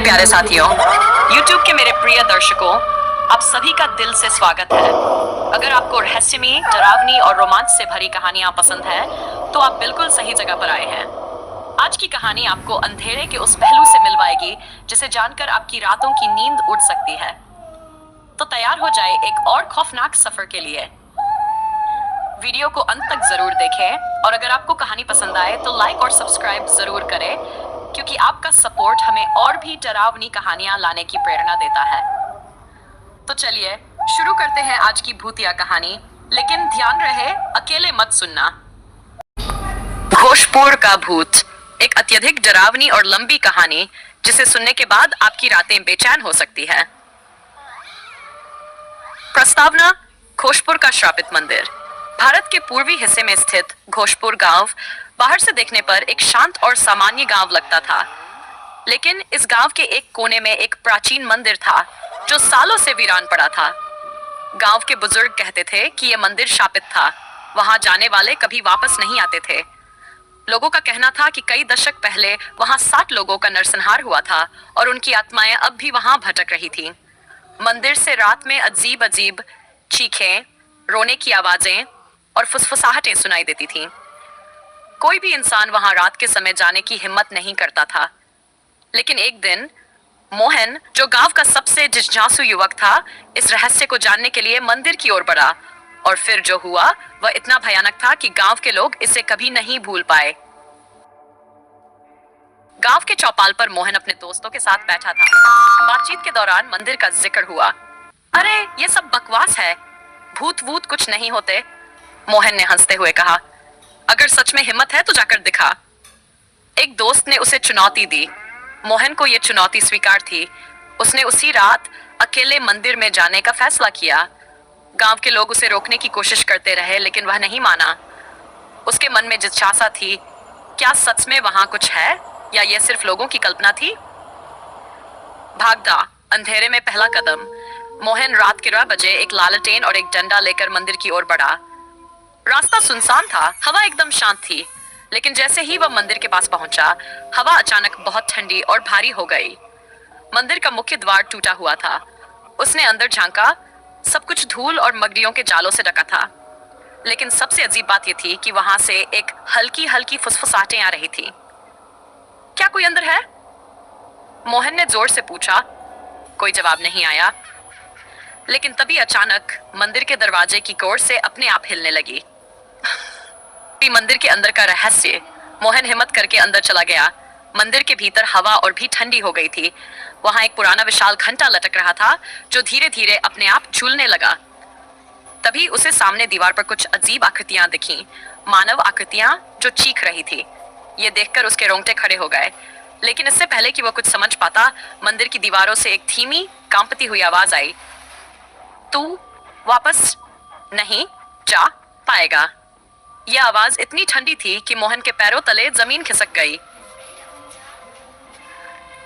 प्यारे साथियों, YouTube के मेरे प्रिय दर्शकों, आप सभी का दिल से स्वागत है। अगर आपको रहस्यमयी, डरावनी और रोमांच से भरी कहानियां पसंद है, तो आप बिल्कुल सही जगह पर आए हैं। आज की कहानी आपको अंधेरे के उस पहलू से मिलवाएगी जिसे जानकर आपकी रातों की नींद उड़ सकती है। तो तैयार हो जाए एक और खौफनाक सफर के लिए। वीडियो को अंत तक जरूर देखें और अगर आपको कहानी पसंद आए तो लाइक और सब्सक्राइब जरूर करें, क्योंकि आपका सपोर्ट हमें और भी डरावनी कहानियां लाने की प्रेरणा देता है। तो चलिए शुरू करते हैं आज की भूतिया कहानी, लेकिन ध्यान रहे अकेले मत सुनना। घोषपुर का भूत, एक अत्यधिक डरावनी और लंबी कहानी जिसे सुनने के बाद आपकी रातें बेचैन हो सकती है। प्रस्तावना: घोषपुर का श्रापित मंदिर। भारत के पूर्वी हिस्से में स्थित घोषपुर गांव बाहर से देखने पर एक शांत और सामान्य गांव लगता था, लेकिन इस गांव के एक कोने में एक प्राचीन मंदिर था जो सालों से वीरान पड़ा था। गांव के बुजुर्ग कहते थे कि यह मंदिर शापित था, वहां जाने वाले कभी वापस नहीं आते थे। लोगों का कहना था कि कई दशक पहले वहां 60 लोगों का नरसंहार हुआ था और उनकी आत्माएं अब भी वहां भटक रही थीं। मंदिर से रात में अजीब अजीब चीखें, रोने की आवाजें और फुसफुसाहटें सुनाई देती थीं। कोई भी इंसान वहां रात के समय जाने की हिम्मत नहीं करता था, लेकिन एक दिन मोहन, जो गांव का सबसे जिज्ञासु युवक था, इस रहस्य को जानने के लिए मंदिर की ओर बढ़ा और फिर जो हुआ वह इतना भयानक था कि गांव के लोग इसे कभी नहीं भूल पाए। गांव के चौपाल पर मोहन अपने दोस्तों के साथ बैठा था। बातचीत के दौरान मंदिर का जिक्र हुआ। अरे ये सब बकवास है, भूत वूत कुछ नहीं होते, मोहन ने हंसते हुए कहा। अगर सच में हिम्मत है तो जाकर दिखा। एक दोस्त ने उसे चुनौती दी। मोहन को यह चुनौती स्वीकार थी। उसने उसी रात अकेले मंदिर में जाने का फैसला किया। गांव के लोग उसे रोकने की कोशिश करते रहे, लेकिन वह नहीं माना। उसके मन में जिज्ञासा थी, क्या सच में वहां कुछ है या यह सिर्फ लोगों की कल्पना थी? भागदा, अंधेरे में पहला कदम। मोहन रात के 9 बजे एक लालटेन और एक डंडा लेकर मंदिर की ओर बढ़ा। रास्ता सुनसान था, हवा एकदम शांत थी, लेकिन जैसे ही वह मंदिर के पास पहुंचा, हवा अचानक बहुत ठंडी और भारी हो गई। मंदिर का मुख्य द्वार टूटा हुआ था। उसने अंदर झांका, सब कुछ धूल और मकड़ियों के जालों से ढका था। लेकिन सबसे अजीब बात यह थी कि वहां से एक हल्की हल्की फुसफुसाहटें आ रही थी। क्या कोई अंदर है? मोहन ने जोर से पूछा। कोई जवाब नहीं आया। लेकिन तभी अचानक मंदिर के दरवाजे की कोर से अपने आप हिलने लगी। मंदिर के अंदर का रहस्य। मोहन हिम्मत करके अंदर चला गया। मंदिर के भीतर हवा और भी ठंडी हो गई थी। वहां एक पुराना विशाल घंटा लटक रहा था जो धीरे धीरे अपने आप झूलने लगा। तभी उसे सामने दीवार पर कुछ अजीब आकृतियां दिखीं, मानव आकृतियां जो चीख रही थी। ये देखकर उसके रोंगटे खड़े हो गए, लेकिन इससे पहले कि वह कुछ समझ पाता, मंदिर की दीवारों से एक धीमी कांपती हुई आवाज आई। तू वापस नहीं जा पाएगा। यह आवाज इतनी ठंडी थी कि मोहन के पैरों तले जमीन खिसक गई।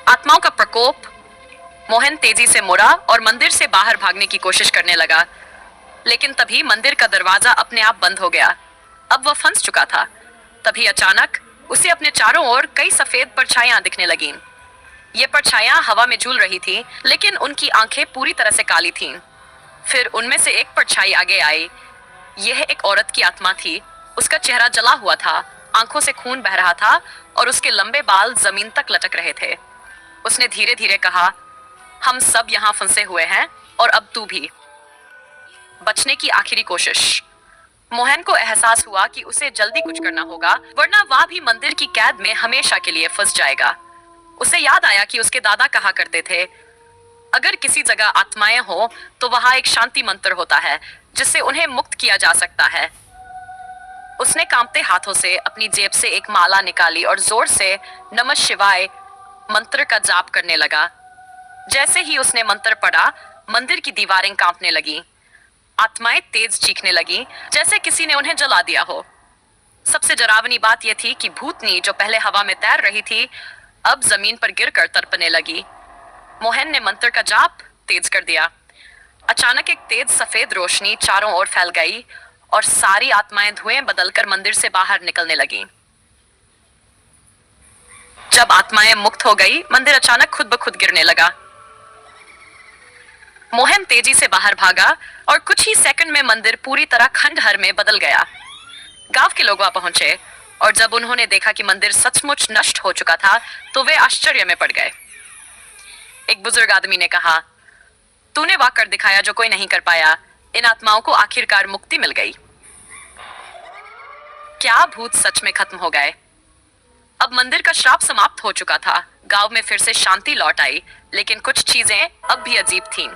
आत्माओं का प्रकोप। मोहन तेजी से मुड़ा और मंदिर से बाहर भागने की कोशिश करने लगा, लेकिन तभी मंदिर का दरवाजा अपने आप बंद हो गया। अब वह फंस चुका था। तभी अचानक उसे अपने चारों ओर कई सफेद परछाइयां दिखने लगीं। ये परछाइयां हवा में झूल रही थीं, लेकिन उनकी आंखें पूरी तरह से काली थीं। फिर उनमें से एक परछाई आगे आई। यह एक औरत की आत्मा थी। उसका चेहरा जला हुआ था, आंखों से खून बह रहा था और उसके लंबे बाल जमीन तक लटक रहे थे। उसने धीरे धीरे कहा, हम सब यहाँ फंसे हुए हैं और अब तू भी। बचने की आखिरी कोशिश। मोहन को एहसास हुआ कि उसे जल्दी कुछ करना होगा, वरना वह भी मंदिर की कैद में हमेशा के लिए फंस जाएगा। उसे याद आया कि उसके दादा कहा करते थे, अगर किसी जगह आत्माएं हो तो वहां एक शांति मंत्र होता है जिससे उन्हें मुक्त किया जा सकता है। उसने कांपते हाथों से अपनी जेब से एक माला निकाली और जोर से नमः शिवाय मंत्र का जाप करने लगा। जैसे ही उसने मंत्र पढ़ा, मंदिर की दीवारें कांपने लगीं। आत्माएं तेज चीखने लगीं, जैसे किसी ने उन्हें जला दिया हो। सबसे डरावनी बात यह थी कि भूतनी, जो पहले हवा में तैर रही थी, अब जमीन पर गिरकर तड़पने लगी। मोहन ने मंत्र का जाप तेज कर दिया। अचानक एक तेज सफेद रोशनी चारों ओर फैल गई और सारी आत्माएं धुएं बदलकर मंदिर से बाहर निकलने लगीं। जब आत्माएं मुक्त हो गई, मंदिर अचानक खुद ब खुद गिरने लगा। मोहन तेजी से बाहर भागा और कुछ ही सेकंड में मंदिर पूरी तरह खंडहर में बदल गया। गांव के लोग वहां पहुंचे और जब उन्होंने देखा कि मंदिर सचमुच नष्ट हो चुका था, तो वे आश्चर्य में पड़ गए। एक बुजुर्ग आदमी ने कहा, तूने वह कर दिखाया जो कोई नहीं कर पाया। इन आत्माओं को आखिरकार मुक्ति मिल गई। क्या भूत सच में खत्म हो गए? अब मंदिर का श्राप समाप्त हो चुका था। गांव में फिर से शांति लौट आई, लेकिन कुछ चीजें अब भी अजीब थीं।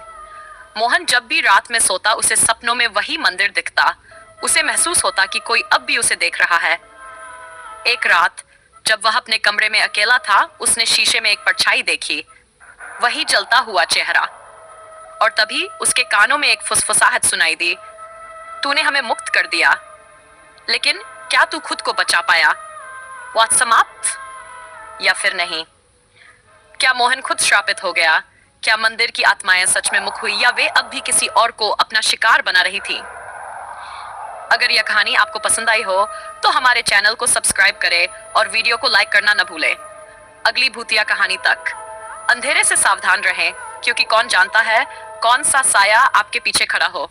मोहन जब भी रात में सोता, उसे सपनों में वही मंदिर दिखता। उसे महसूस होता कि कोई अब भी उसे देख रहा है। एक रात जब वह अपने कमरे में अकेला था, उसने शीशे में एक परछाई देखी, वही जलता हुआ चेहरा। और तभी उसके कानों में एक फुसफुसाहट सुनाई दी, तूने हमें मुक्त कर दिया, लेकिन क्या तू खुद को बचा पाया? वह समाप्त या फिर नहीं? क्या मोहन खुद श्रापित हो गया? क्या मंदिर की आत्माएं सच में मुक्त हुई, या वे अब भी किसी और को अपना शिकार बना रही थी? अगर यह कहानी आपको पसंद आई हो तो हमारे चैनल को सब्सक्राइब करें और वीडियो को लाइक करना न भूलें। अगली भूतिया कहानी तक अंधेरे से सावधान रहें, क्योंकि कौन जानता है कौन सा साया आपके पीछे खड़ा हो।